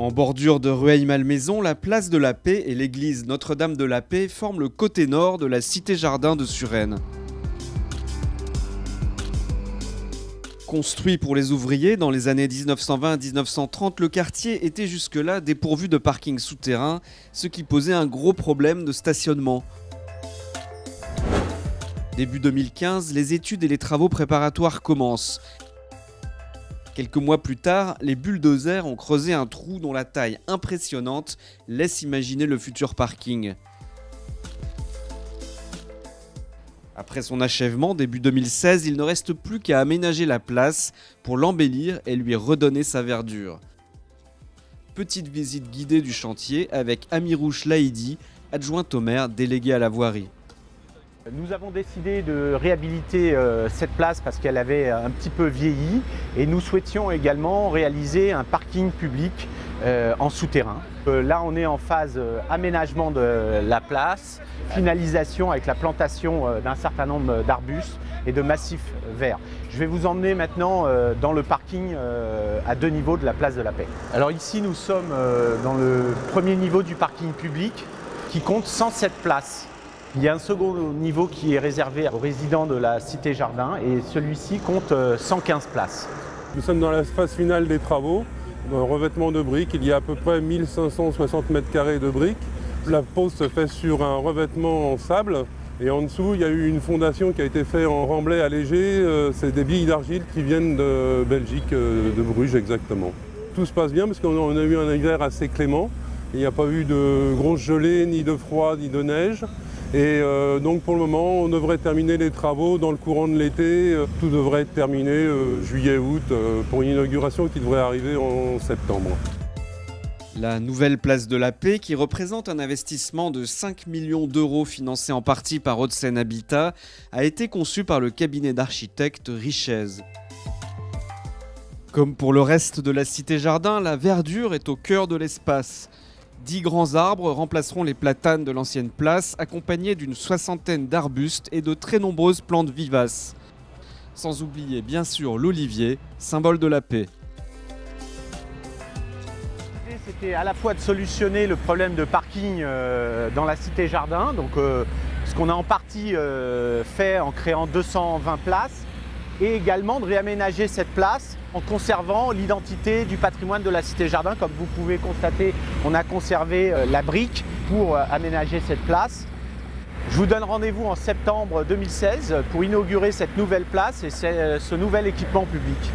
En bordure de Rueil-Malmaison, la place de la Paix et l'église Notre-Dame de la Paix forment le côté nord de la cité-jardin de Suresnes. Construit pour les ouvriers dans les années 1920-1930, le quartier était jusque-là dépourvu de parking souterrain, ce qui posait un gros problème de stationnement. Début 2015, les études et les travaux préparatoires commencent. Quelques mois plus tard, les bulldozers ont creusé un trou dont la taille impressionnante laisse imaginer le futur parking. Après son achèvement, début 2016, il ne reste plus qu'à aménager la place pour l'embellir et lui redonner sa verdure. Petite visite guidée du chantier avec Amirouche Laïdi, adjointe au maire, délégué à la voirie. Nous avons décidé de réhabiliter cette place parce qu'elle avait un petit peu vieilli et nous souhaitions également réaliser un parking public en souterrain. Là on est en phase aménagement de la place, finalisation avec la plantation d'un certain nombre d'arbustes et de massifs verts. Je vais vous emmener maintenant dans le parking à 2 niveaux de la place de la Paix. Alors ici nous sommes dans le premier niveau du parking public qui compte 107 places. Il y a un second niveau qui est réservé aux résidents de la cité-jardin et celui-ci compte 115 places. Nous sommes dans la phase finale des travaux, revêtement de briques. Il y a à peu près 1560 m² de briques. La pose se fait sur un revêtement en sable et en dessous il y a eu une fondation qui a été faite en remblai allégé. C'est des billes d'argile qui viennent de Belgique, de Bruges exactement. Tout se passe bien parce qu'on a eu un hiver assez clément. Il n'y a pas eu de grosses gelées, ni de froid, ni de neige. Et donc pour le moment, on devrait terminer les travaux dans le courant de l'été. Tout devrait être terminé juillet-août pour une inauguration qui devrait arriver en septembre. La nouvelle place de la Paix, qui représente un investissement de 5 millions d'euros financé en partie par Hauts-de-Seine Habitat, a été conçue par le cabinet d'architectes Richez. Comme pour le reste de la cité-jardin, la verdure est au cœur de l'espace. 10 grands arbres remplaceront les platanes de l'ancienne place, accompagnés d'une 60aine d'arbustes et de très nombreuses plantes vivaces. Sans oublier bien sûr l'olivier, symbole de la paix. C'était à la fois de solutionner le problème de parking dans la cité-jardin, donc ce qu'on a en partie fait en créant 220 places, et également de réaménager cette place en conservant l'identité du patrimoine de la cité-jardin. Comme vous pouvez constater, on a conservé la brique pour aménager cette place. Je vous donne rendez-vous en septembre 2016 pour inaugurer cette nouvelle place et ce nouvel équipement public.